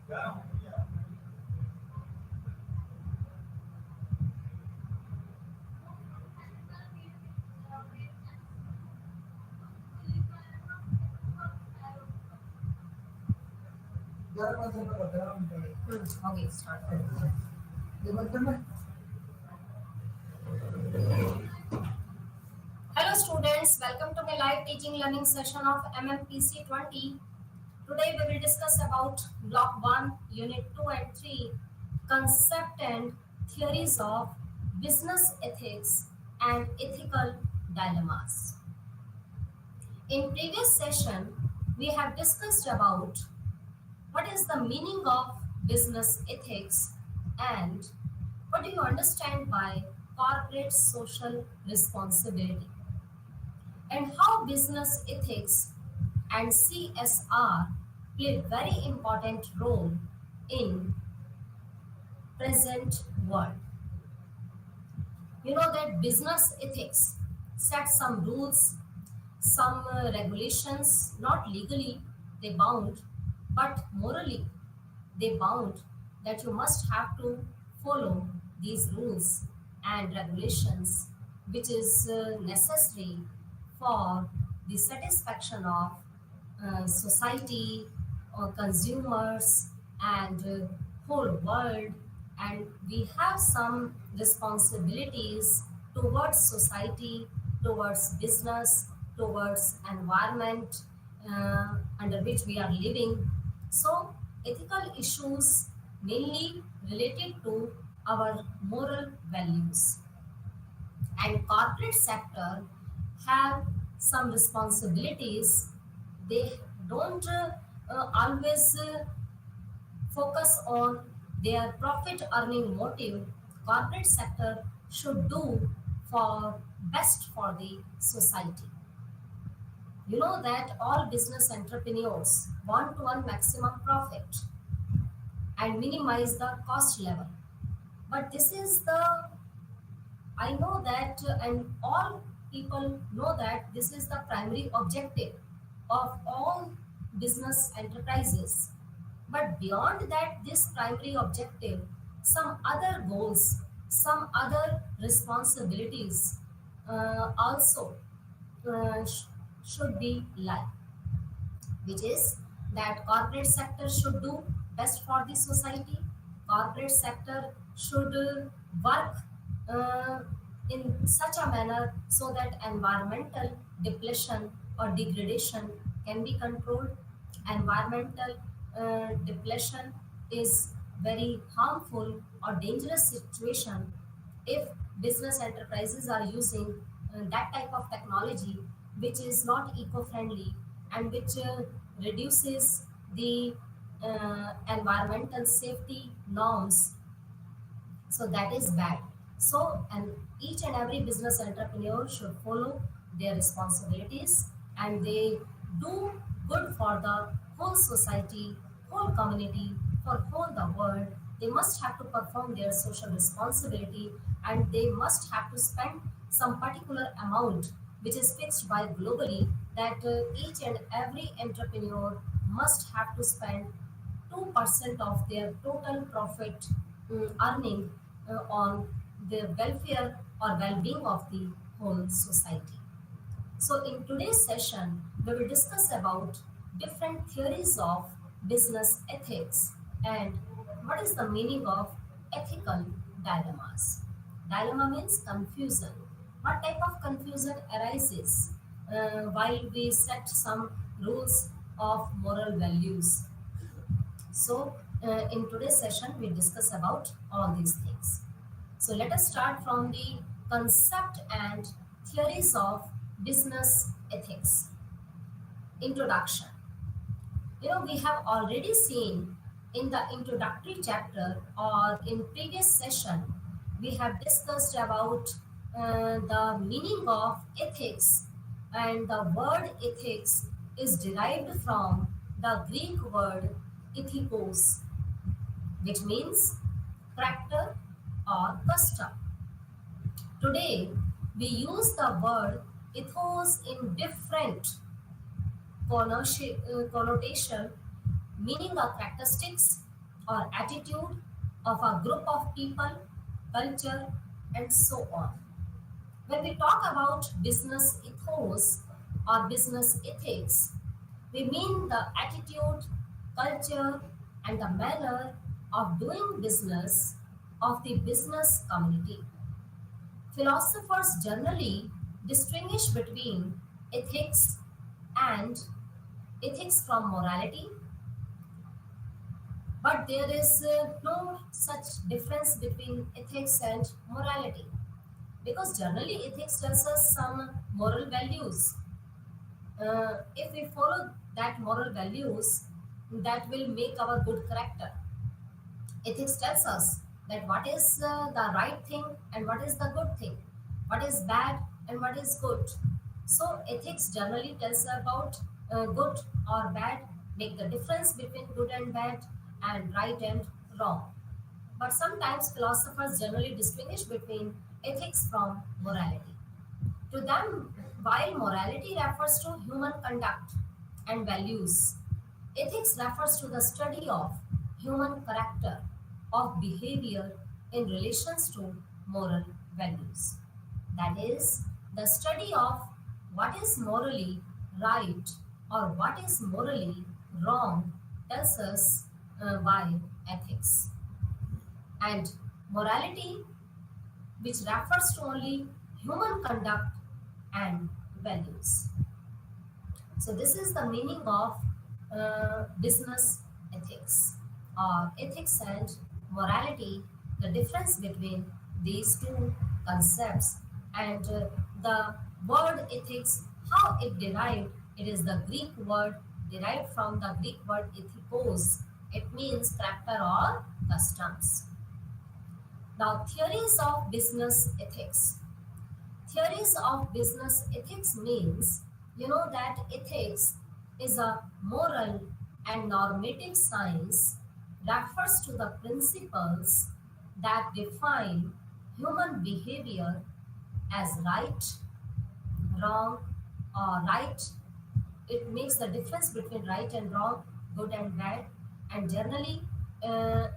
Okay, start. Hello students, welcome to my live teaching learning session of MMPC 20. Today we will discuss about block 1, unit 2 and 3, concept and theories of business ethics and ethical dilemmas. In previous session, we have discussed about what is the meaning of business ethics and what do you understand by corporate social responsibility, and how business ethics and CSR play a very important role in present world. You know that business ethics sets some rules, some regulations, not legally they bound, but morally they bound, that you must have to follow these rules and regulations, which is necessary for the satisfaction of society or consumers and whole world. And we have some responsibilities towards society, towards business, towards environment under which we are living. So ethical issues mainly related to our moral values, and corporate sector have some responsibilities. They don't always focus on their profit earning motive. Corporate sector should do for best for the society. You know that all business entrepreneurs want to earn maximum profit and minimize the cost level, but this is the, I know that, and all people know that this is the primary objective of all business enterprises. But beyond that, this primary objective, some other goals, some other responsibilities also should be like, which is that corporate sector should do best for the society. Corporate sector should work uh, in such a manner so that environmental depletion or degradation can be controlled. Environmental depletion is very harmful or dangerous situation if business enterprises are using that type of technology which is not eco-friendly and which reduces the environmental safety norms. So that is bad. So, and each and every business entrepreneur should follow their responsibilities, and they do good for the whole society, whole community, for whole the world. They must have to perform their social responsibility, and they must have to spend some particular amount which is fixed by globally, that each and every entrepreneur must have to spend 2% of their total profit earning on the welfare or well-being of the whole society. So in today's session, we will discuss about different theories of business ethics and what is the meaning of ethical dilemmas. Dilemma means confusion. What type of confusion arises while we set some rules of moral values? So, in today's session, we discuss about all these things. So, let us start from the concept and theories of business ethics. Introduction. You know, we have already seen in the introductory chapter or in previous session, we have discussed about the meaning of ethics, and the word ethics is derived from the Greek word ethikos, which means character or custom. Today, we use the word ethos in different connotation, meaning the characteristics or attitude of a group of people, culture, and so on. When we talk about business ethos or business ethics, we mean the attitude, culture, and the manner of doing business of the business community. Philosophers generally distinguish between ethics and ethics from morality, but there is no such difference between ethics and morality because generally ethics tells us some moral values. If we follow that moral values, that will make our good character. Ethics tells us that what is the right thing and what is the good thing, what is bad and what is good. So ethics generally tells about good or bad, make the difference between good and bad and right and wrong. But sometimes philosophers generally distinguish between ethics from morality. To them, while morality refers to human conduct and values, ethics refers to the study of human character, of behavior in relations to moral values. That is, the study of what is morally right or what is morally wrong tells us by ethics. And morality, which refers to only human conduct and values. So, this is the meaning of business ethics or ethics and morality, the difference between these two concepts. And the word ethics, how it derived, it is the Greek word derived from the Greek word ethikos. It means character or customs. Now, theories of business ethics. Theories of business ethics means that ethics is a moral and normative science refers to the principles that define human behavior as right, wrong, or right. It makes the difference between right and wrong, good and bad, and generally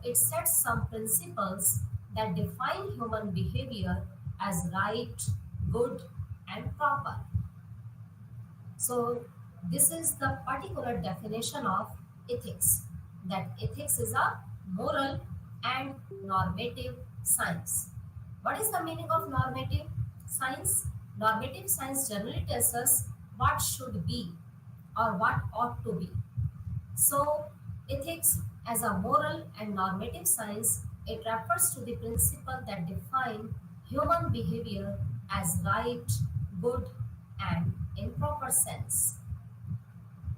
it sets some principles that define human behavior as right, good, and proper. So, this is the particular definition of ethics, that ethics is a moral and normative science. What is the meaning of normative science? Normative science generally tells us what should be or what ought to be. So, ethics as a moral and normative science, it refers to the principle that define human behavior as right, good, and in proper sense.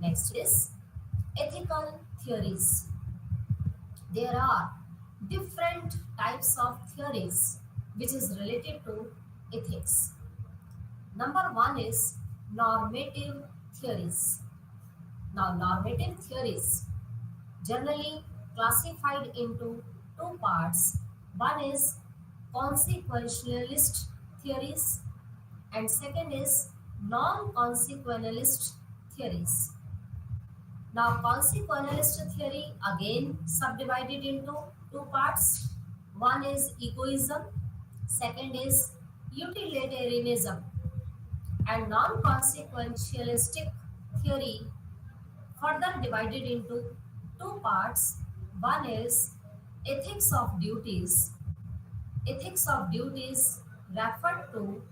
Next is ethical theories. There are different types of theories which is related to ethics. Number one is normative theories. Now, normative theories generally classified into two parts. One is consequentialist theories and second is non-consequentialist theories. Now, consequentialist theory again subdivided into two parts. One is egoism, second is utilitarianism, and non-consequentialistic theory further divided into two parts. One is ethics of duties. Ethics of duties refer to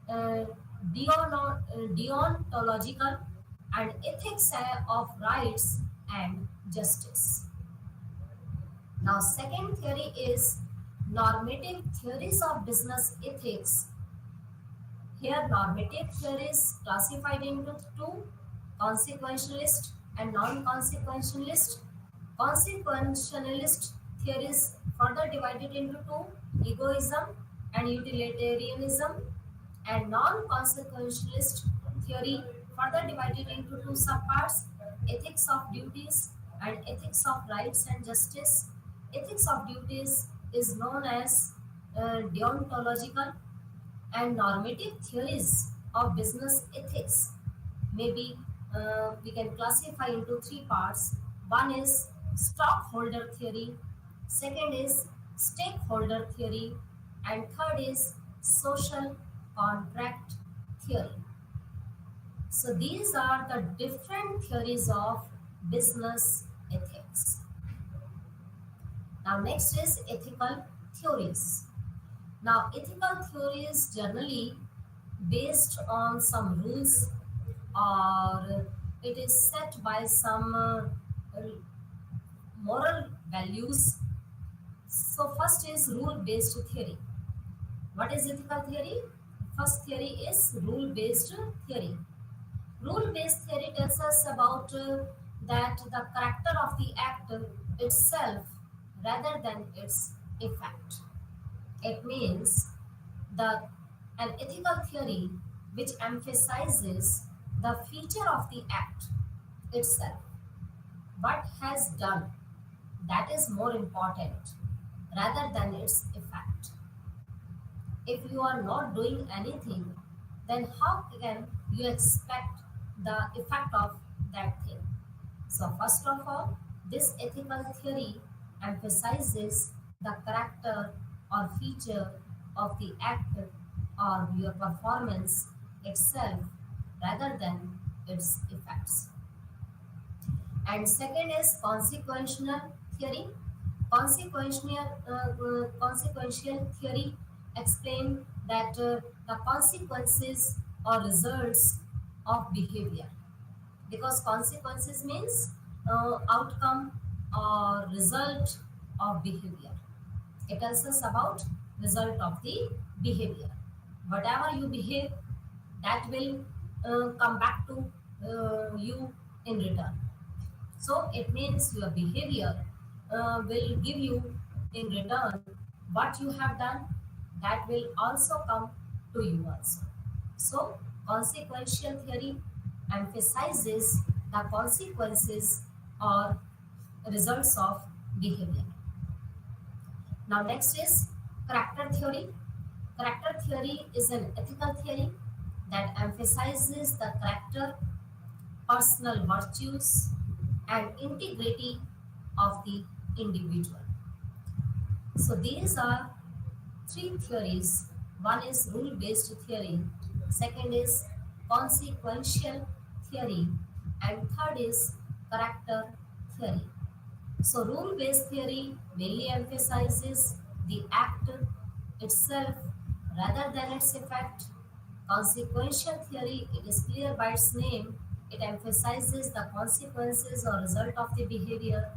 uh, deontological and ethics of rights and justice. Now, second theory is normative theories of business ethics. Here, normative theories classified into two, consequentialist and non-consequentialist. Consequentialist theories further divided into two, egoism and utilitarianism, and non-consequentialist theory further divided into two subparts, ethics of duties and ethics of rights and justice. Ethics of duties is known as deontological and normative theories of business ethics. Maybe we can classify into three parts. One is stockholder theory, second is stakeholder theory, and third is social contract theory. So these are the different theories of business ethics. Now next is ethical theories. Now ethical theories generally based on some rules, or it is set by some moral values. So first is rule based theory. What is ethical theory? First theory is rule based theory. Rule based theory tells us about that the character of the act itself rather than its effect. It means the an ethical theory which emphasizes the feature of the act itself, what has done, that is more important rather than its effect. If you are not doing anything, then how can you expect the effect of that thing? So, first of all, this ethical theory emphasizes the character or feature of the act or your performance itself rather than its effects. And second is consequential theory. Consequential theory explain that the consequences or results of behavior, because consequences means outcome or result of behavior. It tells us about result of the behavior. Whatever you behave, that will come back to you in return. So it means your behavior will give you in return what you have done, that will also come to you also. So consequential theory emphasizes the consequences or results of behavior. Now next is character theory. Character theory is an ethical theory that emphasizes the character, personal virtues, and integrity of the individual. So these are three theories. One is rule based theory, second is consequential theory, and third is character theory. So rule based theory mainly emphasizes the act itself rather than its effect. Consequential theory, it is clear by its name, it emphasizes the consequences or result of the behavior.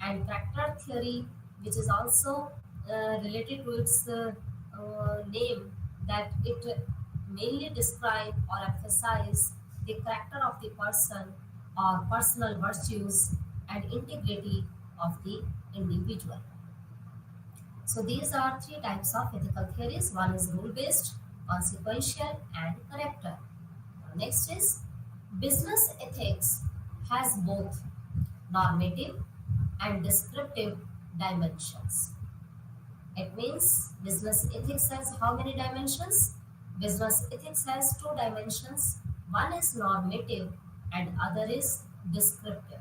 And character theory, which is also related to its name, that it mainly describe or emphasize the character of the person or personal virtues and integrity of the individual. So these are three types of ethical theories. One is rule-based, consequential, and character. Next is business ethics has both normative and descriptive dimensions. It means business ethics has how many dimensions? Business ethics has two dimensions. One is normative and other is descriptive.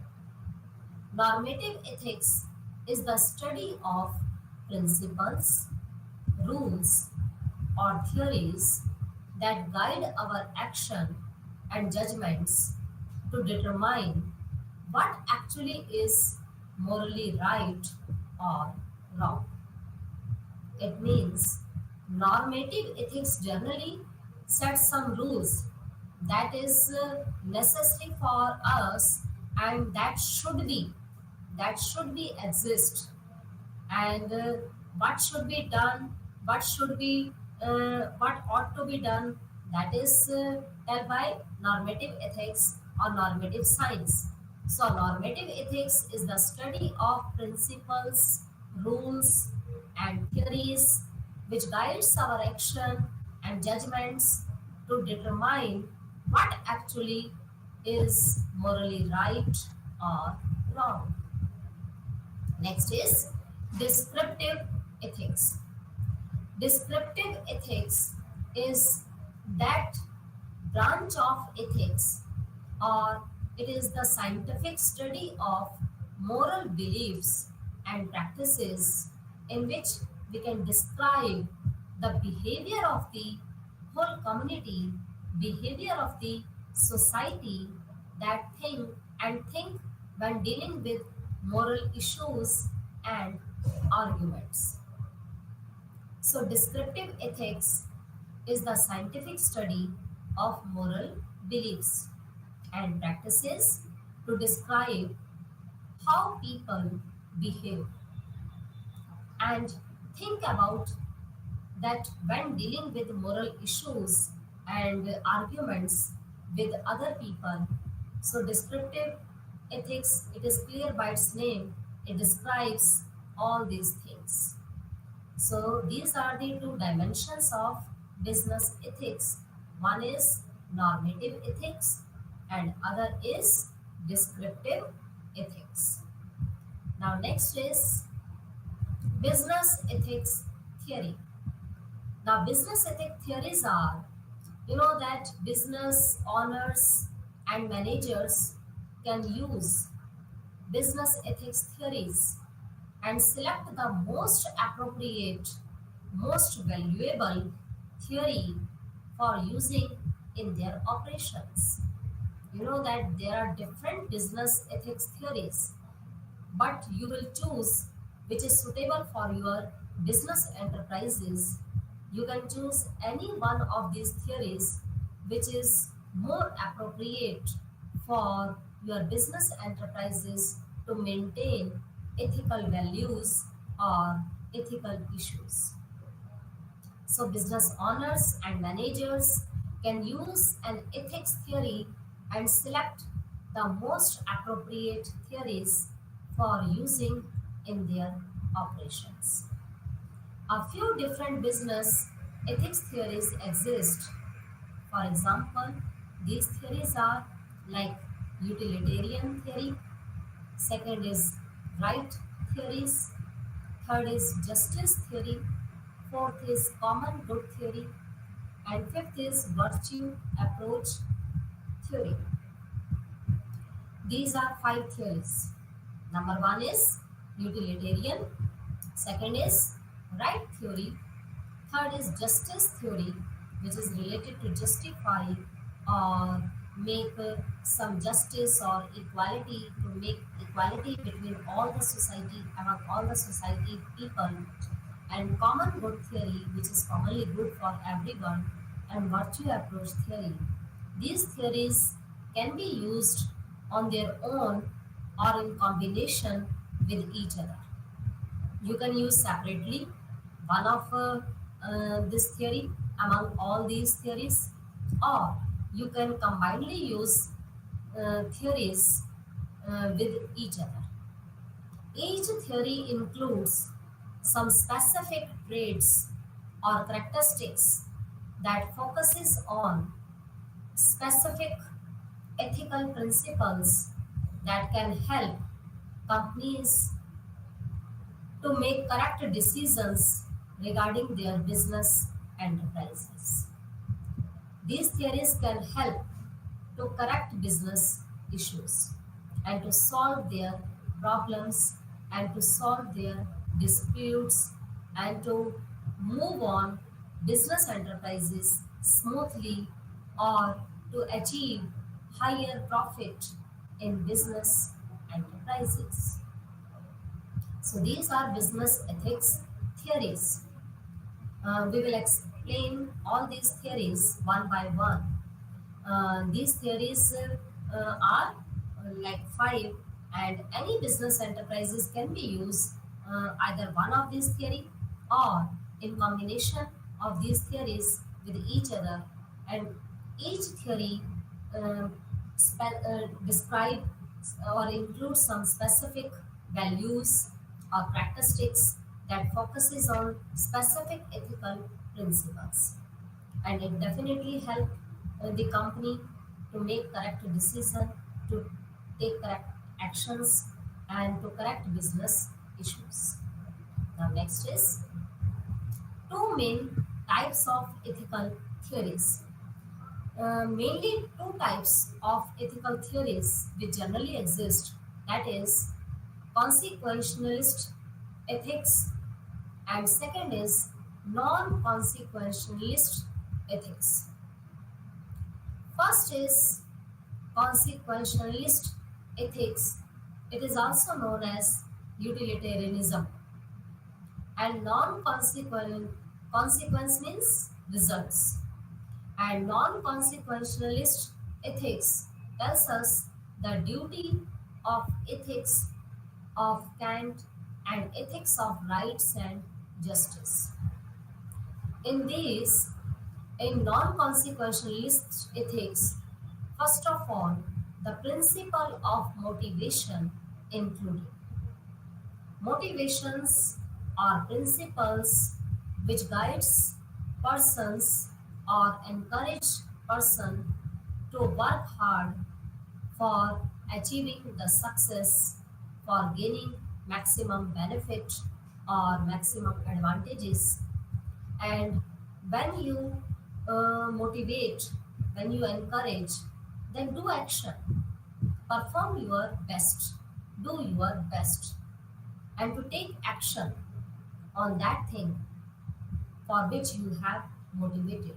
Normative ethics is the study of principles, rules, or theories that guide our action and judgments to determine what actually is morally right or wrong. It means normative ethics generally sets some rules that is necessary for us, and that should be exist, and what should be done, what ought to be done, that is tell by normative ethics or normative science. So normative ethics is the study of principles, rules, and theories which guides our action and judgments to determine what actually is morally right or wrong. Next is descriptive ethics. Descriptive ethics is that branch of ethics, or it is the scientific study of moral beliefs and practices in which we can describe the behavior of the whole community, behavior of the society that think when dealing with moral issues and arguments. So, descriptive ethics is the scientific study of moral beliefs and practices to describe how people behave and think about that when dealing with moral issues and arguments with other people. So, descriptive ethics, it is clear by its name, it describes all these things. So these are the two dimensions of business ethics. One is normative ethics and other is descriptive ethics. Now next is business ethics theory. Now business ethics theories are, that business owners and managers can use business ethics theories and select the most appropriate, most valuable theory for using in their operations. You know that there are different business ethics theories, but you will choose which is suitable for your business enterprises. You can choose any one of these theories which is more appropriate for your business enterprises to maintain ethical values or ethical issues. So, business owners and managers can use an ethics theory and select the most appropriate theories for using in their operations. A few different business ethics theories exist. For example, these theories are like utilitarian theory, second is right theories, third is justice theory, fourth is common good theory, and fifth is virtue approach theory. These are five theories. Number one is utilitarian, second is right theory, third is justice theory, which is related to justify or make some justice or equality, to make equality between all the society, among all the society people, and common good theory, which is commonly good for everyone, and virtue approach theory. These theories can be used on their own or in combination with each other. You can use separately one of this theory among all these theories, or you can combinedly use theories with each other. Each theory includes some specific traits or characteristics that focuses on specific ethical principles that can help companies to make correct decisions regarding their business enterprises. These theories can help to correct business issues and to solve their problems and to solve their disputes and to move on business enterprises smoothly or to achieve higher profit in business enterprises. So these are business ethics theories. We will explain all these theories one by one. These theories are like five, and any business enterprises can be used either one of these theory or in combination of these theories with each other, and each theory describe or include some specific values or characteristics that focuses on specific ethical principles, and it definitely help the company to make correct decision, to take correct actions, and to correct business issues. Now next is two main types of ethical theories. Mainly two types of ethical theories which generally exist, that is consequentialist ethics, and second is non-consequentialist ethics. First is consequentialist ethics. It is also known as utilitarianism, and non-consequential consequence means results. And non-consequentialist ethics tells us the duty of ethics of Kant and ethics of rights and justice. In these, in non-consequentialist ethics, first of all, the principle of motivation included. Motivations are principles which guides persons or encourage person to work hard for achieving the success, for gaining maximum benefit or maximum advantages. And when you motivate, when you encourage, then do action, perform your best, do your best, and to take action on that thing for which you have motivated.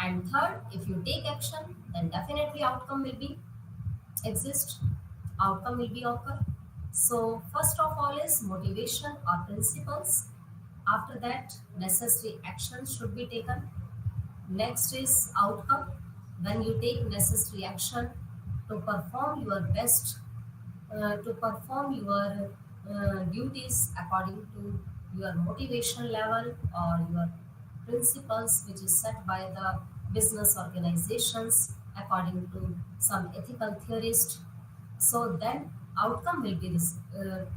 And third, if you take action, then definitely outcome will be exist, outcome will be occur. So first of all is motivation or principles. After that, necessary actions should be taken. Next is outcome. When you take necessary action to perform your best, to perform your duties according to your motivation level or your principles, which is set by the business organizations according to some ethical theorist. So then outcome will be this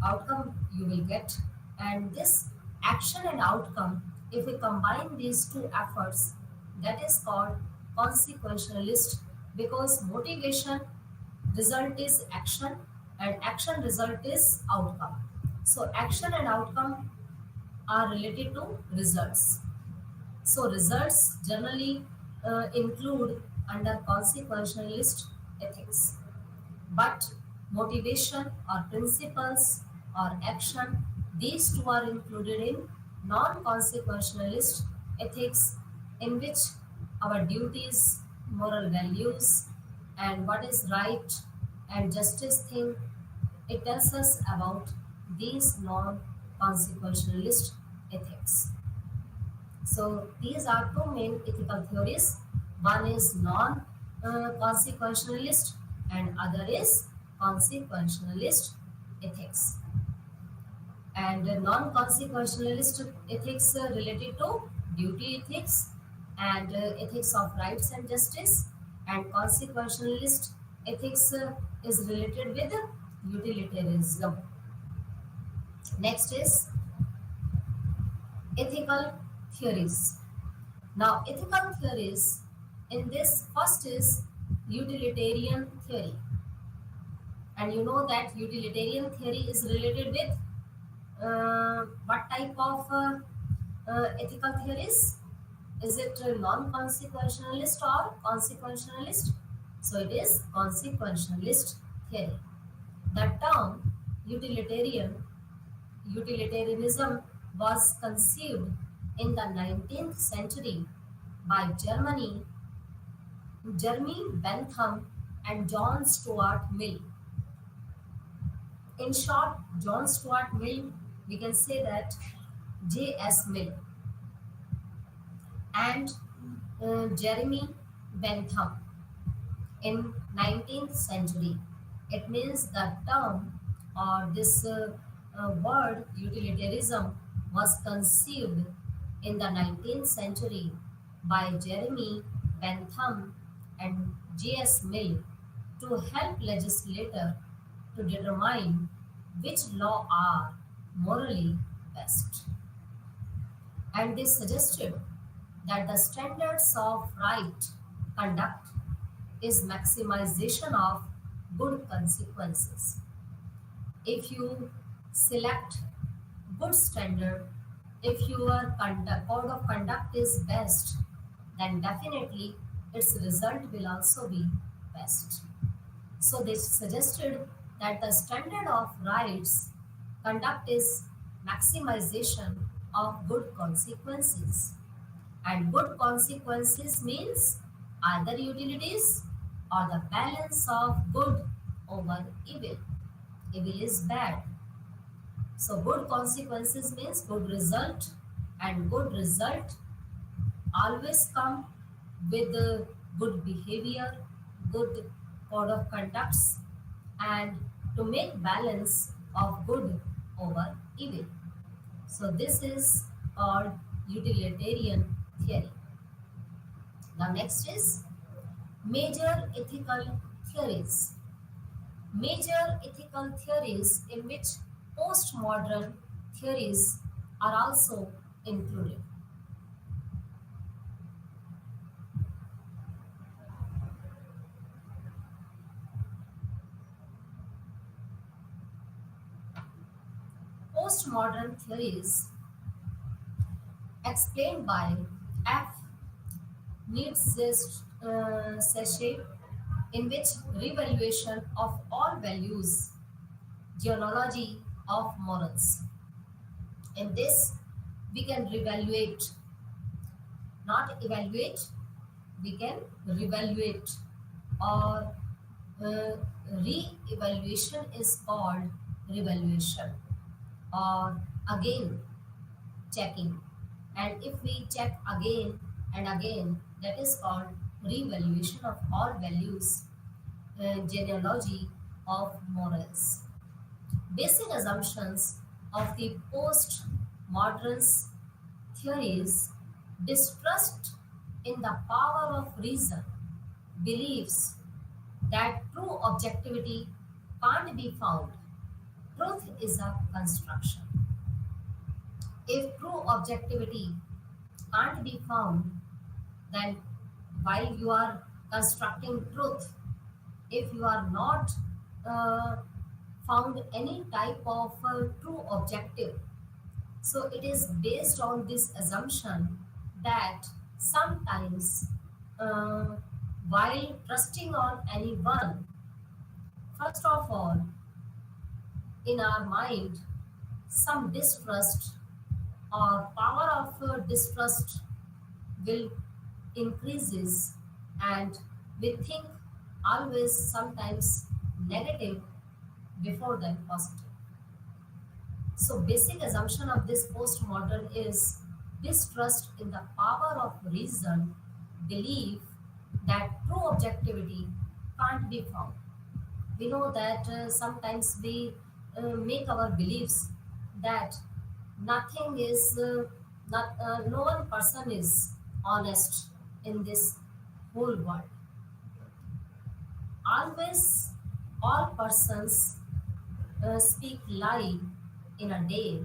outcome you will get, and this action and outcome, if we combine these two efforts, that is called consequentialist, because motivation result is action and action result is outcome. So action and outcome are related to results. So results generally include under consequentialist ethics, but motivation or principles or action, these two are included in non-consequentialist ethics, in which our duties, moral values, and what is right and justice thing, it tells us about these non-consequentialist ethics. So these are two main ethical theories. One is non-consequentialist and other is consequentialist ethics. And non-consequentialist ethics related to duty ethics and ethics of rights and justice, and consequentialist ethics is related with utilitarianism. Next is ethical theories. Now, ethical theories, in this first is utilitarian theory. And you know that utilitarian theory is related with what type of ethical theories? Is it non-consequentialist or consequentialist? So it is consequentialist theory. The term utilitarianism was conceived in the 19th century by Jeremy Bentham and John Stuart Mill. In short, John Stuart Mill, we can say that J.S. Mill, and Jeremy Bentham in 19th century. It means the term or this word utilitarianism was conceived in the 19th century by Jeremy Bentham and J.S. Mill to help legislator to determine which law are morally best. And they suggested that the standards of right conduct is maximization of good consequences. If you select good standard, if your code of conduct is best, then definitely its result will also be best. So they suggested that the standard of rights conduct is maximization of good consequences. And good consequences means either utilities or the balance of good over evil. Evil is bad. So good consequences means good result, and good result always come with good behavior, good code of conducts, and to make balance of good over evil. So this is called utilitarian theory. Now next is major ethical theories. Major ethical theories in which postmodern theories are also included. Postmodern theories explained by F. Nietzsche, in which revaluation of all values, genealogy of morals. In this, we can revaluate, not evaluate, we can revaluate, or uh, re-evaluation is called revaluation, or again checking. And if we check again and again, that is called revaluation of all values, genealogy of morals. Basic assumptions of the post-modernist theories: distrust in the power of reason, beliefs that true objectivity can't be found. Truth is a construction. If true objectivity can't be found, then while you are constructing truth, if you are not uh, found any type of true objective, so it is based on this assumption that sometimes uh, while trusting on anyone, first of all, in our mind, some distrust or power of distrust will increases, and we think always sometimes negative before than positive. So basic assumption of this postmodern is distrust in the power of reason, belief that true objectivity can't be found. We know that sometimes we make our beliefs that nothing is not no one person is honest in this whole world. Always all persons speak lie in a day,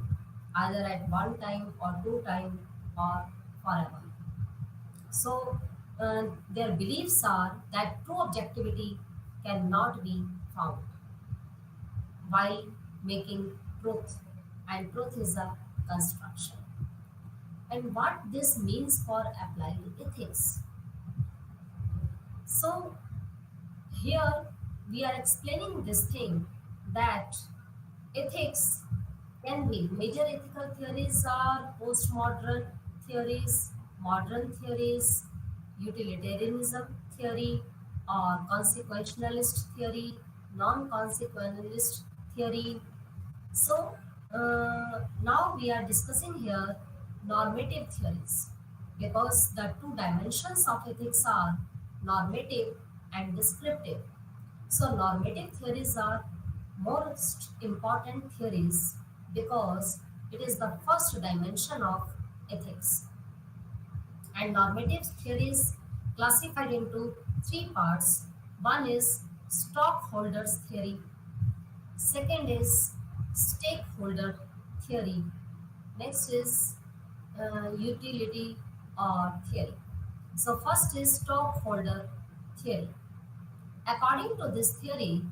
either at one time or two time or forever. So their beliefs are that true objectivity cannot be found while making truth, and truth is a construction. And what this means for applied ethics. So here we are explaining this thing that ethics can be major ethical theories are postmodern theories, modern theories, utilitarianism theory, or consequentialist theory, non-consequentialist theory. So now we are discussing here normative theories, because the two dimensions of ethics are normative and descriptive. So normative theories are most important theories because it is the first dimension of ethics. And normative theories classified into three parts. One is stockholders theory, second is stakeholder theory, next is utility or theory. So first is stockholder theory. According to this theory,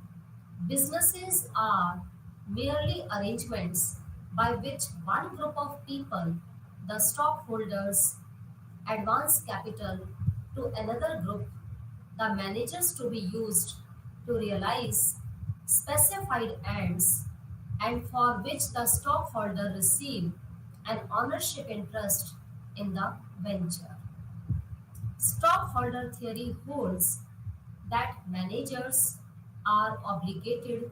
businesses are merely arrangements by which one group of people, the stockholders, advance capital to another group, the managers, to be used to realize specified ends, and for which the stockholder receive an ownership interest in the venture. Stockholder theory holds that managers are obligated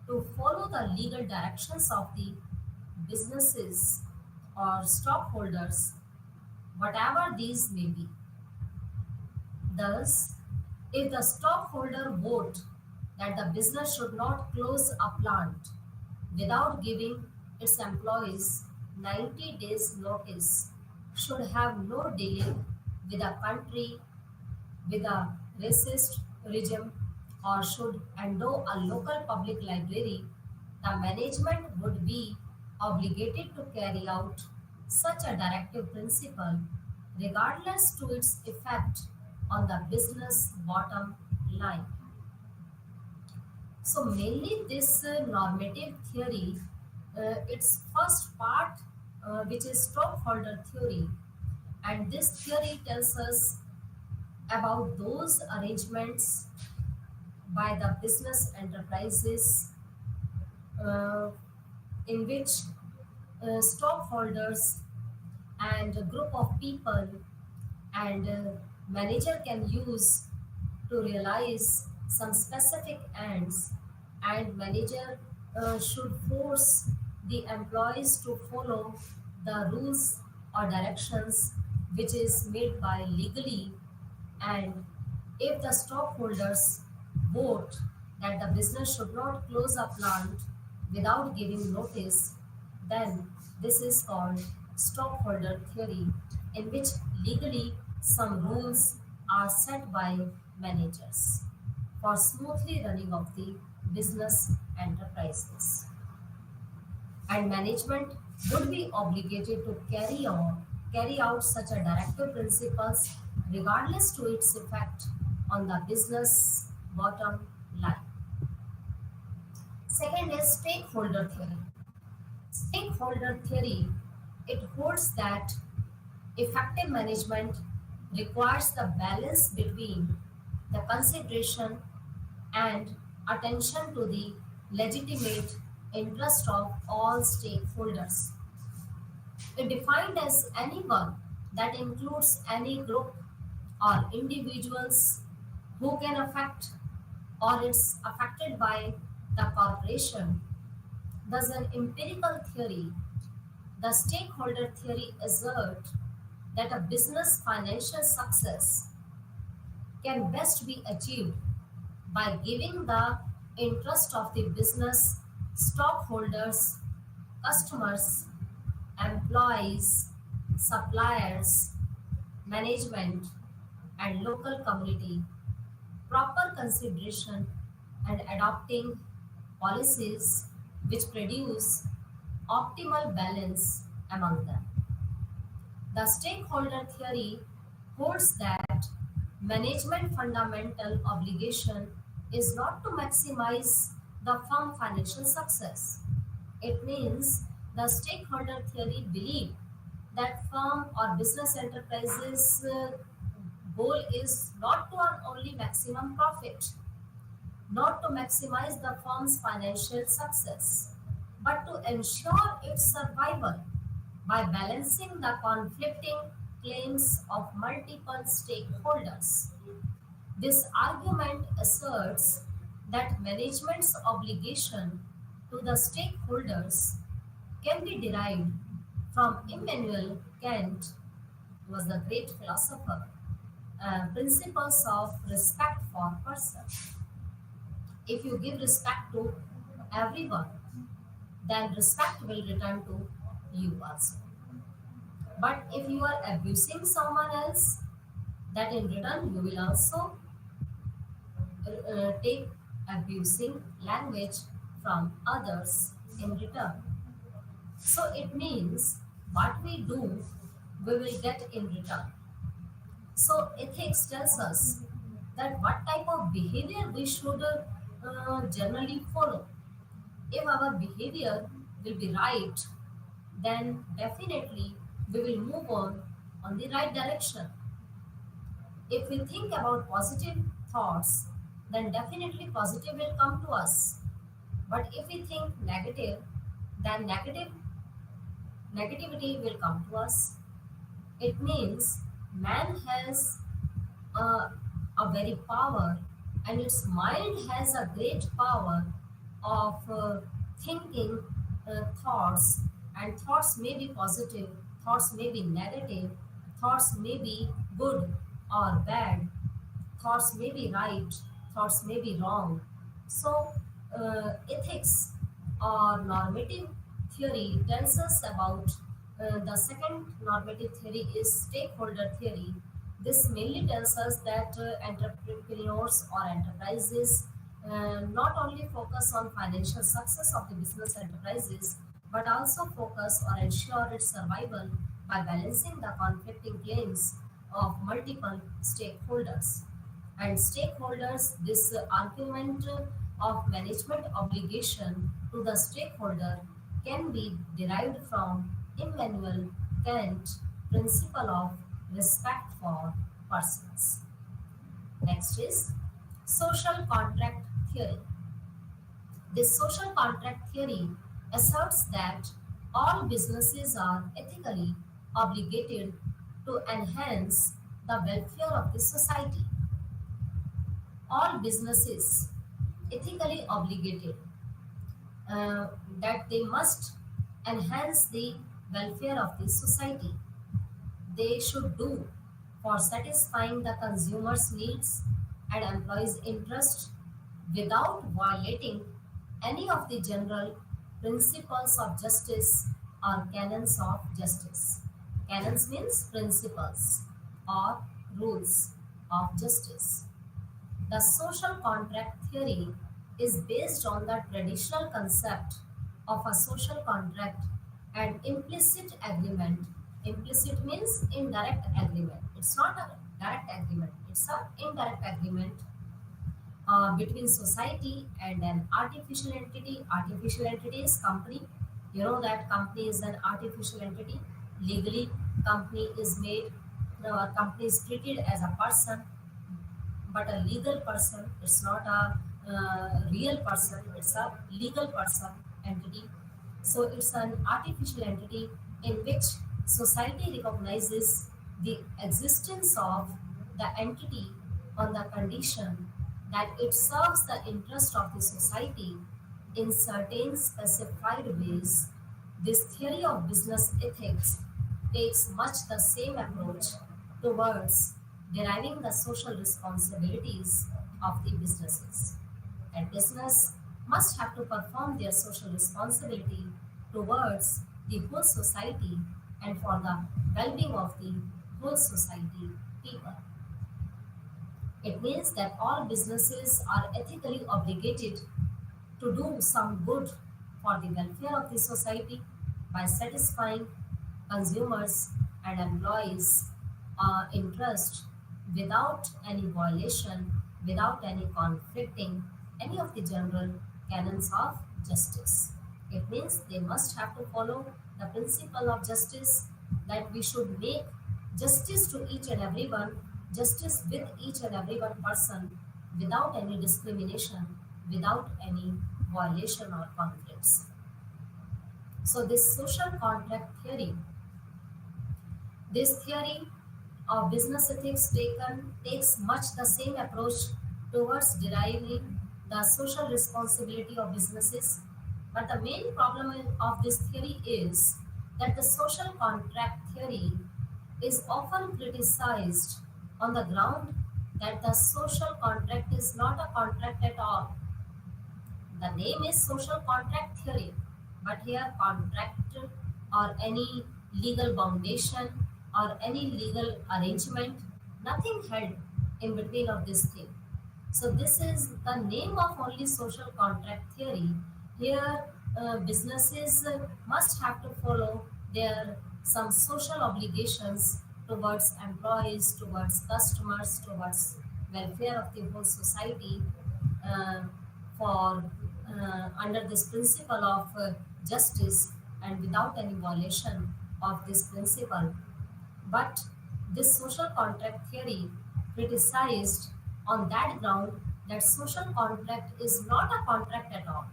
to follow the legal directions of the businesses or stockholders, whatever these may be. Thus, if the stockholder vote that the business should not close a plant without giving its employees 90 days notice, should have no dealing with a country with a racist regime, or should endow a local public library, the management would be obligated to carry out such a directive principle regardless to its effect on the business bottom line. So mainly this normative theory, its first part, which is stockholder theory, and this theory tells us about those arrangements by the business enterprises uh, in which stockholders and a group of people and manager can use to realize some specific ends, and manager should force the employees to follow the rules or directions which is made by legally. And if the stockholders vote that the business should not close a plant without giving notice, then this is called stockholder theory, in which legally some rules are set by managers for smoothly running of the business enterprises, and management would be obligated to carry out such a directive principles regardless to its effect on the business bottom line. Second is stakeholder theory. Stakeholder theory, it holds that effective management requires the balance between the consideration and attention to the legitimate interest of all stakeholders. It defined as anyone that includes any group or individuals who can affect or is affected by the corporation. Thus, an empirical theory, the stakeholder theory asserts that a business financial success can best be achieved by giving the interest of the business stockholders, customers, employees, suppliers, management, and local community proper consideration and adopting policies which produce optimal balance among them. The stakeholder theory holds that management fundamental obligation is not to maximize the firm financial success. It means the stakeholder theory believe that firm or business enterprises goal is not to earn only maximum profit, not to maximize the firm's financial success, but to ensure its survival by balancing the conflicting claims of multiple stakeholders. This argument asserts that management's obligation to the stakeholders can be derived from Immanuel Kant, who was the great philosopher, principles of respect for person. If you give respect to everyone, then respect will return to you also. But if you are abusing someone else, that in return you will also take abusing language from others in return. So it means what we do, we will get in return. So ethics tells us that what type of behavior we should generally follow. If our behavior will be right, then definitely we will move on the right direction. If we think about positive thoughts, then definitely positive will come to us. But if we think negative, then negativity will come to us. It means man has uh, a very power, and its mind has a great power of thinking thoughts, and thoughts may be positive, thoughts may be negative, thoughts may be good or bad, thoughts may be right, thoughts may be wrong. So, ethics or normative theory tells us about the second normative theory is stakeholder theory. This mainly tells us that entrepreneurs or enterprises not only focus on financial success of the business enterprises but also focus or ensure its survival by balancing the conflicting claims of multiple stakeholders. And stakeholders, this argument of management obligation to the stakeholder can be derived from Immanuel Kant's principle of respect for persons. Next is social contract theory. This social contract theory asserts that all businesses are ethically obligated to enhance the welfare of the society. All businesses ethically obligated that they must enhance the welfare of the society. They should do for satisfying the consumer's needs and employees' interest without violating any of the general principles of justice or canons of justice. Canons means principles or rules of justice. The social contract theory is based on the traditional concept of a social contract and implicit agreement. Implicit means indirect agreement. It's not a direct agreement, it's an indirect agreement between society and an artificial entity. Artificial entity is company. You know that company is an artificial entity. Legally, company is made, the company is treated as a person, but a legal person, it's not a real person, it's a legal person entity. So it's an artificial entity in which society recognizes the existence of the entity on the condition that it serves the interest of the society in certain specified ways. This theory of business ethics takes much the same approach towards deriving the social responsibilities of the businesses. And business must have to perform their social responsibility towards the whole society and for the well-being of the whole society people. It means that all businesses are ethically obligated to do some good for the welfare of the society by satisfying consumers and employees' interest without any violation, without any conflicting any of the general canons of justice. It means they must have to follow the principle of justice, that we should make justice to each and everyone, justice with each and every one person without any discrimination, without any violation or conflicts. So, this social contract theory, this theory of business ethics takes much the same approach towards deriving the social responsibility of businesses. But the main problem of this theory is that the social contract theory is often criticized on the ground that the social contract is not a contract at all. The name is social contract theory, but here contract or any legal foundation or any legal arrangement, nothing held in between of this thing. So this is the name of only social contract theory. Here, businesses must have to follow their some social obligations towards employees, towards customers, towards welfare of the whole society, uh, for under this principle of justice and without any violation of this principle. But this social contract theory criticized on that ground that social contract is not a contract at all.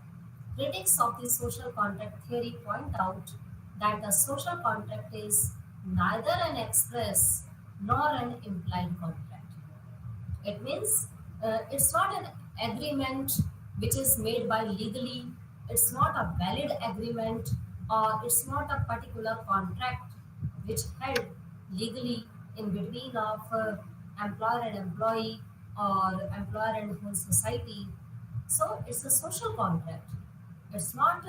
Critics of the social contract theory point out that the social contract is neither an express nor an implied contract. It means it's not an agreement which is made by legally, it's not a valid agreement, or it's not a particular contract which held legally in between of employer and employee or employer and whole society. So it's a social contract. It's not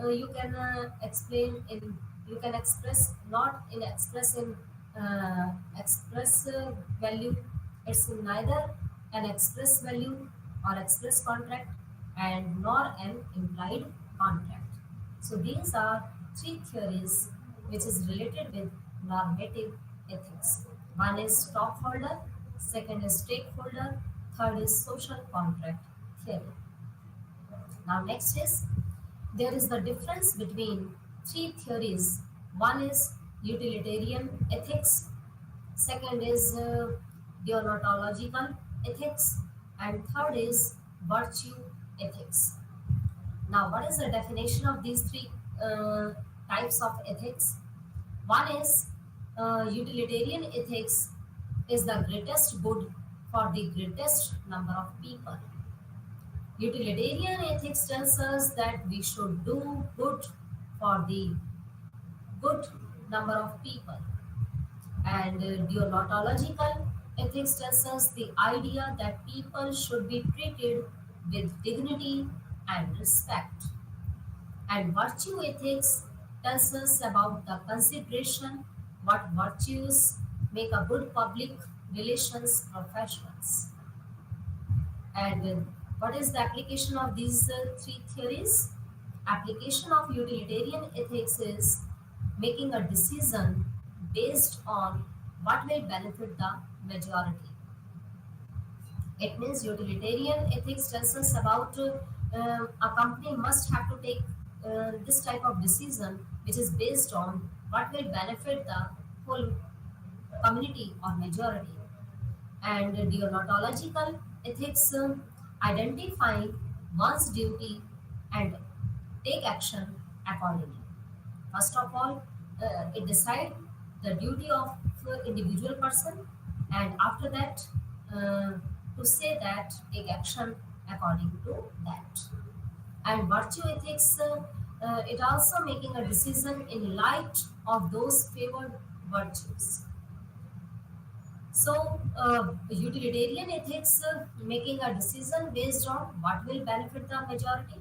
you can explain in you can express not in express in express value. It's neither an express value or express contract and nor an implied contract. So these are three theories which is related with normative ethics. One is stockholder, second is stakeholder, third is social contract theory. Now, next is there is the difference between three theories. One is utilitarian ethics, second is deontological ethics, and third is virtue ethics. Now, what is the definition of these three uh, types of ethics? One is utilitarian ethics is the greatest good for the greatest number of people. Utilitarian ethics tells us that we should do good for the good number of people. And deontological ethics tells us the idea that people should be treated with dignity and respect. And virtue ethics tells us about the consideration what virtues make a good public relations professionals. And what is the application of these three theories? Application of utilitarian ethics is making a decision based on what will benefit the majority. It means utilitarian ethics tells us about a company must have to take this type of decision which is based on what will benefit the whole community or majority. And deontological ethics identify one's duty and take action accordingly. First of all, it decides the duty of individual person, and after that, uh, to say that take action according to that. And virtue ethics, it also making a decision in light of those favored virtues. So, utilitarian ethics making a decision based on what will benefit the majority,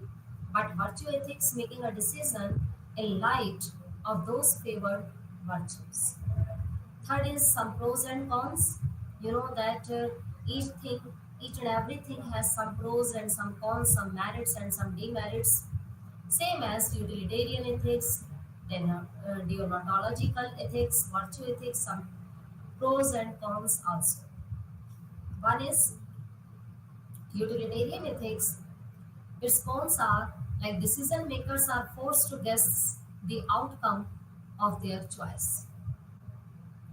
but virtue ethics making a decision in light of those favored virtues. Third is some pros and cons. You know that each thing, each and everything has some pros and some cons, some merits and some demerits. Same as utilitarian ethics, then deontological ethics, virtue ethics, some pros and cons also. One is utilitarian ethics. Its cons are like decision makers are forced to guess the outcome of their choice,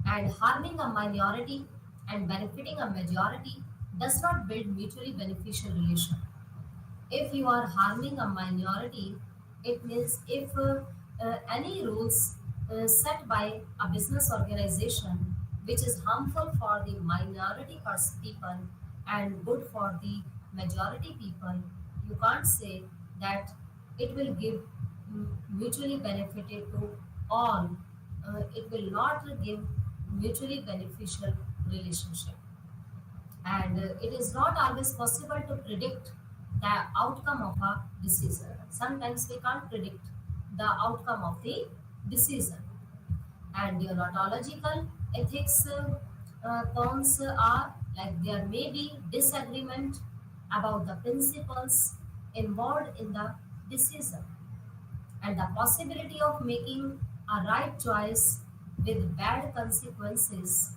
and harming a minority and benefiting a majority does not build mutually beneficial relation. If you are harming a minority, it means if any rules set by a business organization which is harmful for the minority people and good for the majority people, you can't say that it will give mutually benefited to all. It will not give mutually beneficial relationship, and it is not always possible to predict the outcome of a decision. Sometimes we can't predict the outcome of the decision. And deontological ethics cons are like there may be disagreement about the principles involved in the decision, and the possibility of making a right choice with bad consequences.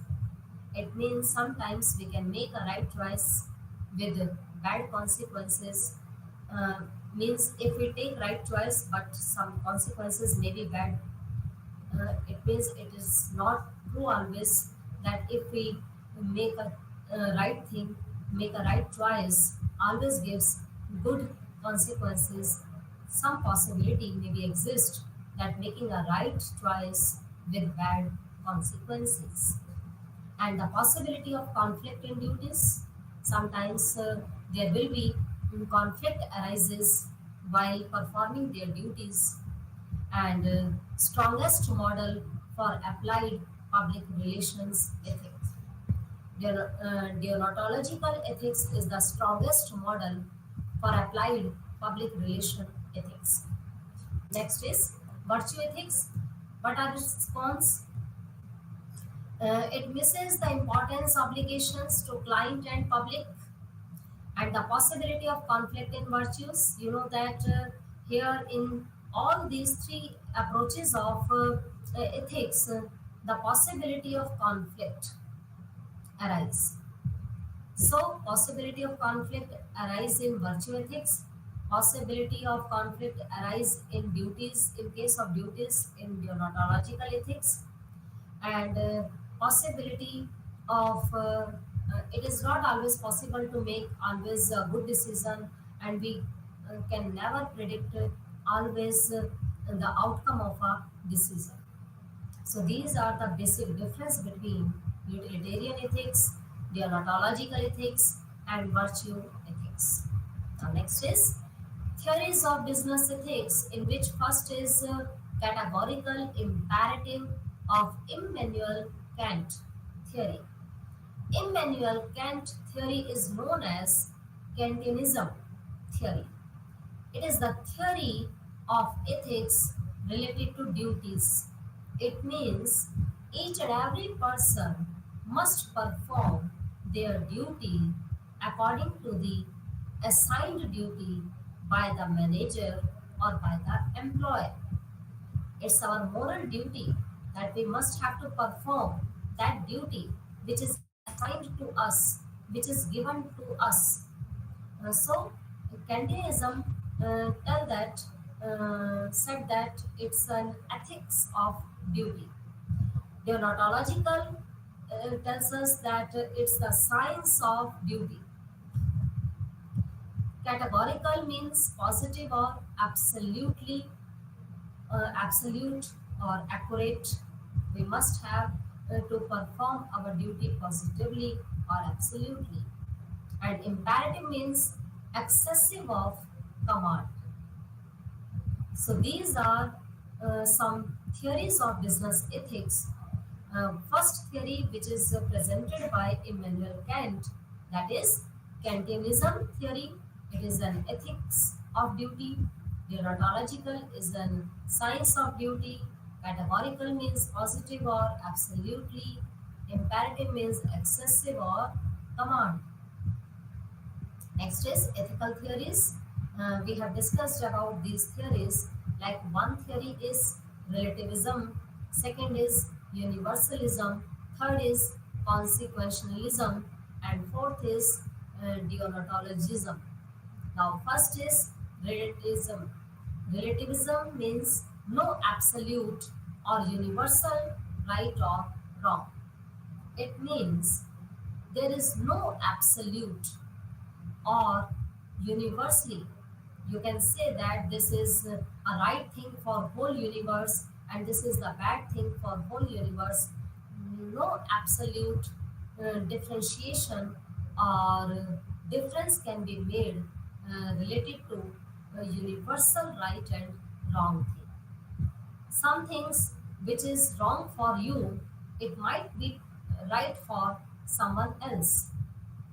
It means sometimes we can make a right choice with bad consequences. Uh, Means if we take right choice but some consequences may be bad, it means it is not true always that if we make a right thing, make a right choice, always gives good consequences. Some possibility maybe exist that making a right choice with bad consequences. And the possibility of conflict in duties. Sometimes there will be conflict arises while performing their duties, and strongest model for applied public relations ethics. Deontological ethics is the strongest model for applied public relation ethics. Next is virtue ethics. What are its response? It misses the importance obligations to client and public and the possibility of conflict in virtues. You know that here in all these three approaches of ethics, the possibility of conflict arise. So, possibility of conflict arise in virtue ethics, possibility of conflict arise in duties, in case of duties in deontological ethics, and possibility of it is not always possible to make always a good decision, and we can never predict always the outcome of a decision. So these are the basic difference between utilitarian ethics, deontological ethics, and virtue ethics. Now next is theories of business ethics, in which first is categorical imperative of Immanuel Kant theory. Immanuel Kant theory is known as Kantianism theory. It is the theory of ethics related to duties. It means each and every person must perform their duty according to the assigned duty by the manager or by the employer. It's our moral duty that we must have to perform that duty which is assigned to us, which is given to us. So, Kantianism said that it's an ethics of duty. Deontological tells us that it's the science of duty. Categorical means positive or absolute or accurate. We must have to perform our duty positively or absolutely. And imperative means excessive of command. So these are some theories of business ethics. First theory, which is presented by Immanuel Kant, that is Kantianism theory. It is an ethics of duty. Deontological is an science of duty. Categorical means positive or absolutely. Imperative means excessive or command. Next is ethical theories. We have discussed about these theories. Like one theory is relativism, second is universalism, third is consequentialism, and fourth is deontologism. Now, first is relativism. Relativism means no absolute or universal right or wrong. It means there is no absolute or universally. You can say that this is a right thing for whole universe and this is the bad thing for whole universe. No absolute differentiation or difference can be made related to universal right and wrong thing. Some things which is wrong for you, it might be right for someone else.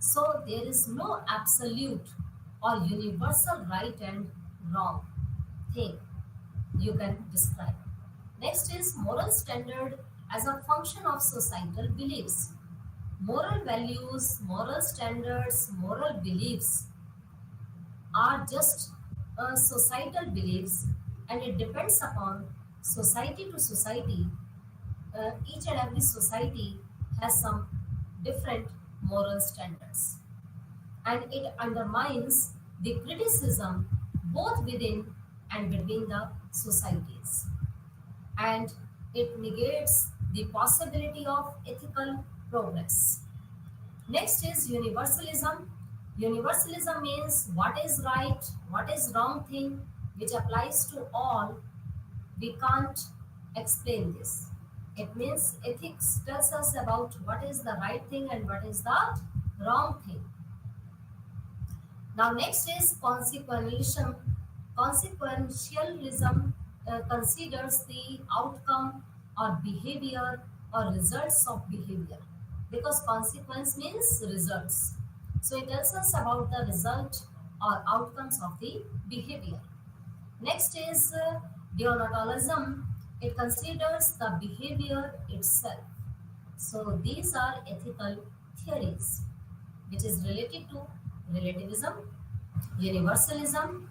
So there is no absolute or universal right and wrong thing you can describe. Next is moral standard as a function of societal beliefs. Moral values, moral standards, moral beliefs are just societal beliefs, and it depends upon society to society. Each and every society has some different moral standards, and it undermines the criticism both within and between the societies, and it negates the possibility of ethical progress. Next is universalism. Universalism means what is right, what is wrong thing, which applies to all. We can't explain this. It means ethics tells us about what is the right thing and what is the wrong thing. Now, next is consequentialism. Consequentialism considers the outcome or behavior or results of behavior, because consequence means results. So, it tells us about the result or outcomes of the behavior. Next is deontologism. It considers the behavior itself. So these are ethical theories, which is related to relativism, universalism,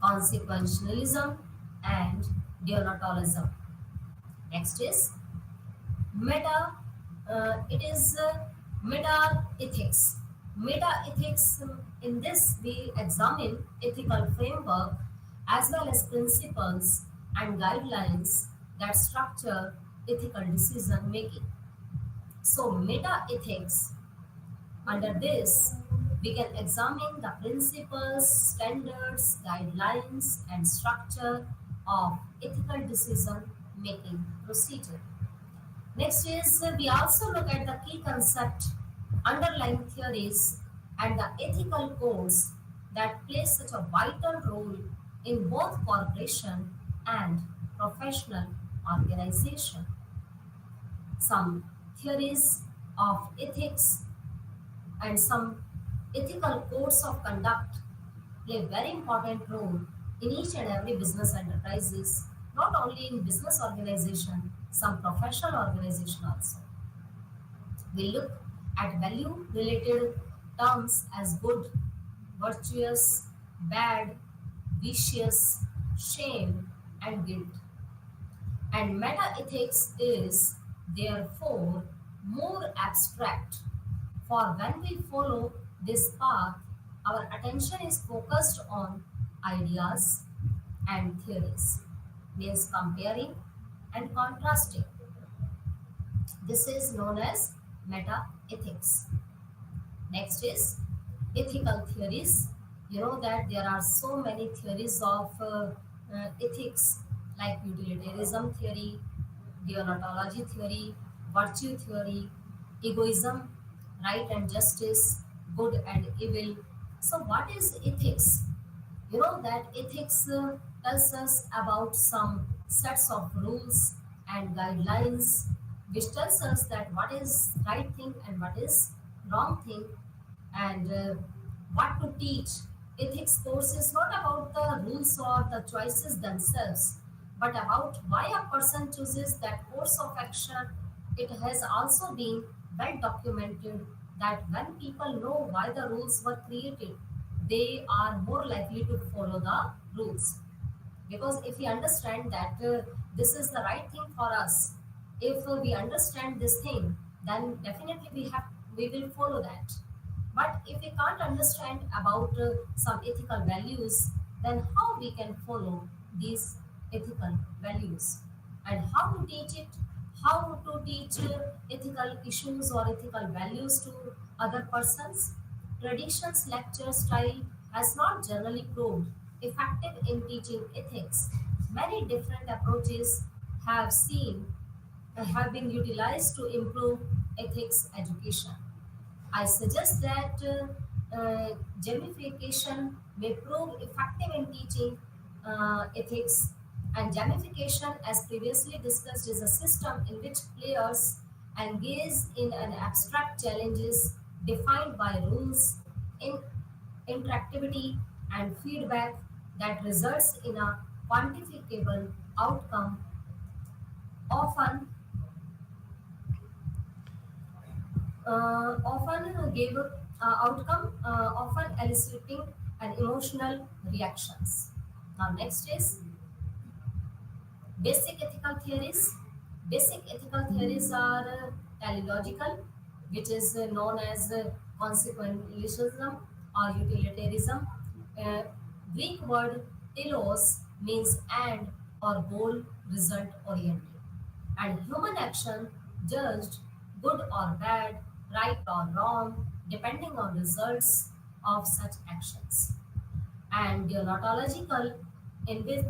consequentialism, and deontologism. Next is meta. It is meta ethics. Meta ethics. In this, we examine ethical framework as well as principles and guidelines that structure ethical decision making. So, meta ethics, under this, we can examine the principles, standards, guidelines, and structure of ethical decision making procedure. Next is we also look at the key concept, underlying theories, and the ethical codes that play such a vital role in both corporation and professional organization. Some theories of ethics and some ethical codes of conduct play a very important role in each and every business enterprises, not only in business organization, some professional organization also. We look at value related terms as good, virtuous, bad, vicious, shame, and guilt. And meta ethics is therefore more abstract. For when we follow this path, our attention is focused on ideas and theories, means comparing and contrasting. This is known as meta ethics. Next is ethical theories. You know that there are so many theories of ethics, like utilitarianism theory, deontology theory, virtue theory, egoism, right and justice, good and evil. So, what is ethics? You know that ethics tells us about some sets of rules and guidelines, which tells us that what is right thing and what is wrong thing, and what to teach. Ethics course is not about the rules or the choices themselves, but about why a person chooses that course of action. It has also been well documented that when people know why the rules were created, they are more likely to follow the rules. Because if we understand that this is the right thing for us, if we understand this thing, then definitely we will follow that. But if we can't understand about some ethical values, then how we can follow these ethical values, and how to teach it, how to teach ethical issues or ethical values to other persons. Traditions lecture style has not generally proved effective in teaching ethics. Many different approaches have seen have been utilized to improve ethics education. I suggest that gamification may prove effective in teaching ethics. And gamification, as previously discussed, is a system in which players engage in an abstract challenges defined by rules, in interactivity, and feedback that results in a quantifiable outcome, often often gave outcome, often eliciting an emotional reactions. Now next is basic ethical theories. Basic ethical theories are teleological, which is known as consequentialism or utilitarianism. Uh, Greek word telos means and or goal result oriented, and human action judged good or bad, right or wrong, depending on results of such actions. And deontological in which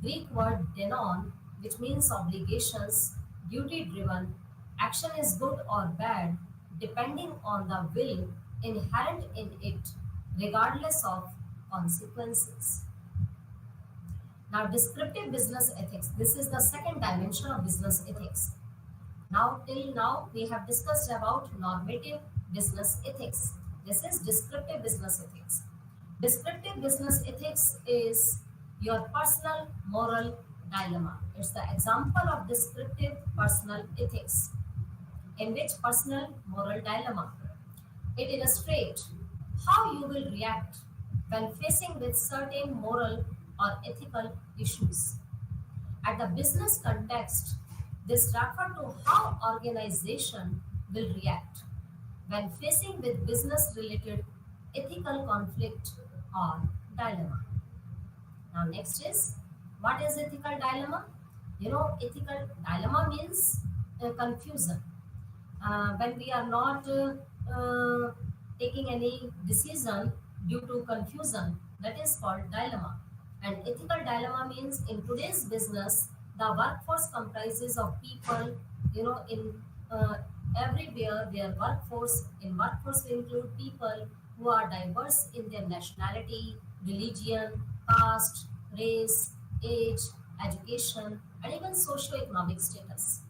Greek word denon, which means obligations, duty driven, action is good or bad depending on the will inherent in it, regardless of consequences. Now, descriptive business ethics. This is the second dimension of business ethics. Now, till now, we have discussed about normative business ethics. This is descriptive business ethics. Descriptive business ethics is your personal moral dilemma. It's the example of descriptive personal ethics, in which personal moral dilemma. It illustrates how you will react when facing with certain moral or ethical issues. At the business context, this refers to how organization will react when facing with business related ethical conflict or dilemma. Now next is, what is ethical dilemma? Ethical dilemma means confusion. When we are not taking any decision due to confusion, that is called dilemma. And ethical dilemma means in today's business, the workforce comprises of people, in uh, everywhere their workforce. In workforce, we include people who are diverse in their nationality, religion, caste, race, age, education, and even socio-economic status.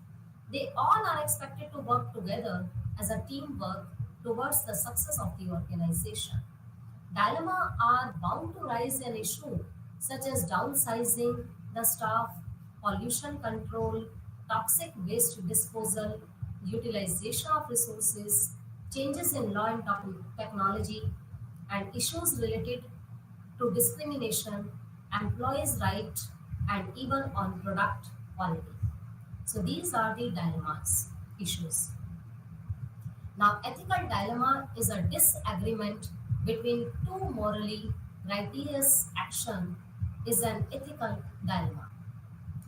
They all are expected to work together as a teamwork towards the success of the organization. Dilemma are bound to rise an issue such as downsizing the staff, pollution control, toxic waste disposal, utilization of resources, changes in law and technology, and issues related to discrimination, employees' right, and even on product quality. So these are the dilemmas issues. Now, ethical dilemma is a disagreement between two morally righteous action is an ethical dilemma.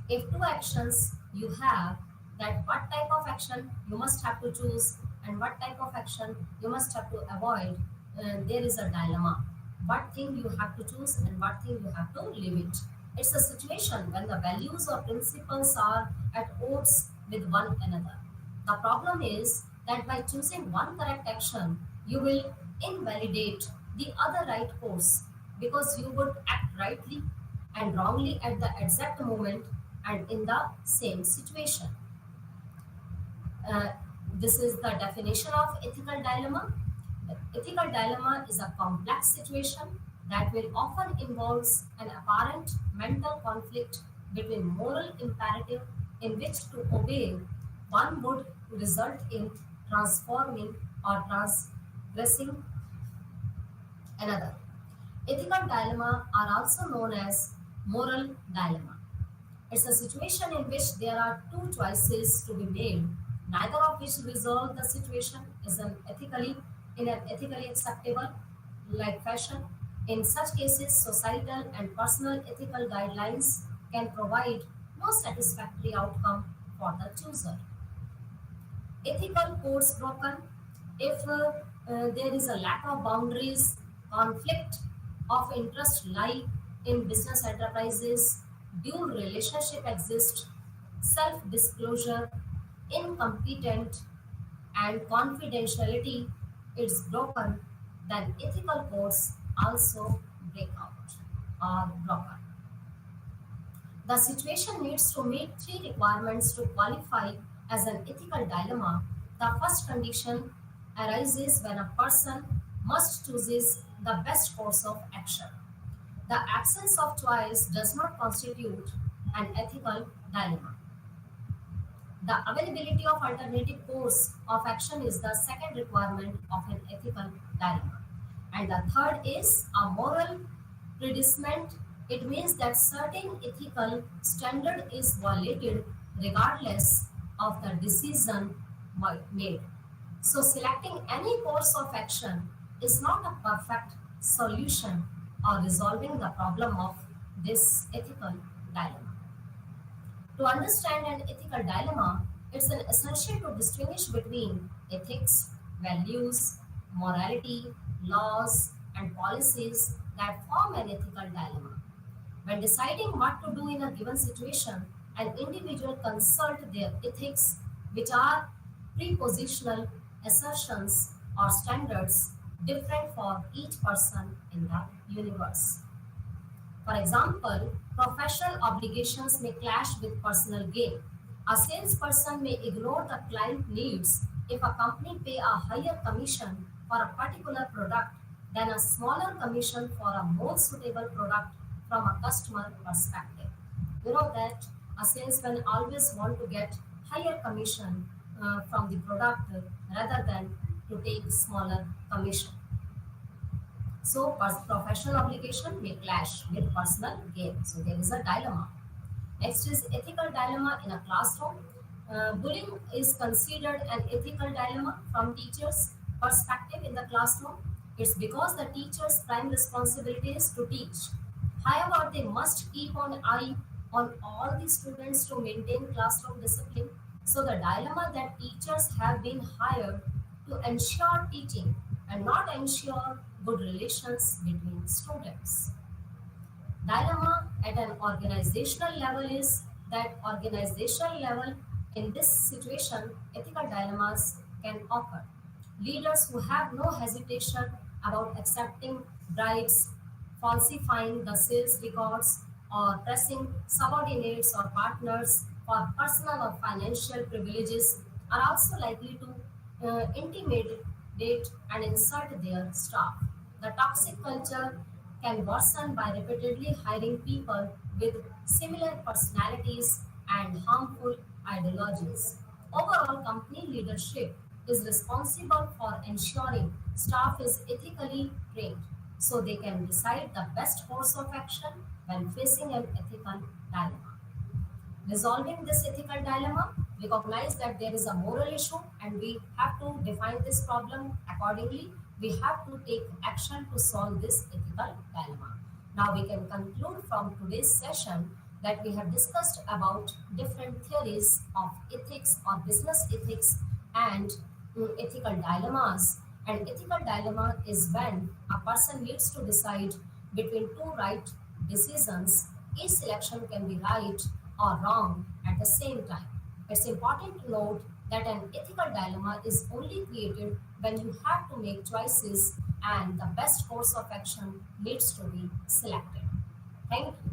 If two actions you have, that what type of action you must have to choose and what type of action you must have to avoid, there is a dilemma. What thing you have to choose and what thing you have to leave it. It's a situation when the values or principles are at odds with one another. The problem is that by choosing one correct action, you will invalidate the other right course, because you would act rightly and wrongly at the exact moment and in the same situation. Uh, this is the definition of ethical dilemma. The ethical dilemma is a complex situation that will often involves an apparent mental conflict between moral imperative in which to obey one would result in transforming or transgressing another. Ethical dilemma are also known as moral dilemma. It's a situation in which there are two choices to be made, neither of which resolve the situation is an ethically in an ethically acceptable like fashion. In such cases, societal and personal ethical guidelines can provide no satisfactory outcome for the chooser. Ethical codes broken if there is a lack of boundaries, conflict of interest lie in business enterprises, due relationship exists, self-disclosure, incompetent, and confidentiality is broken, then ethical codes also break out or broken. The situation needs to meet three requirements to qualify as an ethical dilemma. The first condition arises when a person must chooses the best course of action. The absence of choice does not constitute an ethical dilemma. The availability of alternative course of action is the second requirement of an ethical dilemma. And the third is a moral predicament. It means that certain ethical standard is violated regardless of the decision made. So selecting any course of action is not a perfect solution or resolving the problem of this ethical dilemma. To understand an ethical dilemma, it's an essential to distinguish between ethics, values, morality, laws, and policies that form an ethical dilemma. When deciding what to do in a given situation, an individual consult their ethics, which are prepositional assertions or standards different for each person in the universe. For example, professional obligations may clash with personal gain. A salesperson may ignore the client needs if a company pay a higher commission for a particular product than a smaller commission for a more suitable product from a customer perspective. You know that a salesman always want to get higher commission from the product rather than to take smaller commission. So, professional obligation may clash with personal gain. So, there is a dilemma. Next is ethical dilemma in a classroom. Bullying is considered an ethical dilemma from teachers' perspective in the classroom. It's because the teacher's prime responsibility is to teach. However, they must keep an eye on all the students to maintain classroom discipline. So the dilemma that teachers have been hired to ensure teaching and not ensure good relations between students. Dilemma at an organizational level is that organizational level in this situation, ethical dilemmas can occur. Leaders who have no hesitation about accepting bribes, falsifying the sales records, or pressing subordinates or partners for personal or financial privileges are also likely to intimidate and insult their staff. The toxic culture can worsen by repeatedly hiring people with similar personalities and harmful ideologies. Overall, company leadership is responsible for ensuring staff is ethically trained so they can decide the best course of action when facing an ethical dilemma. Resolving this ethical dilemma, recognize that there is a moral issue and we have to define this problem accordingly. We have to take action to solve this ethical dilemma. Now we can conclude from today's session that we have discussed about different theories of ethics or business ethics and ethical dilemmas. An ethical dilemma is when a person needs to decide between two right decisions. Each selection can be right or wrong at the same time. It's important to note that an ethical dilemma is only created when you have to make choices and the best course of action needs to be selected. Thank you.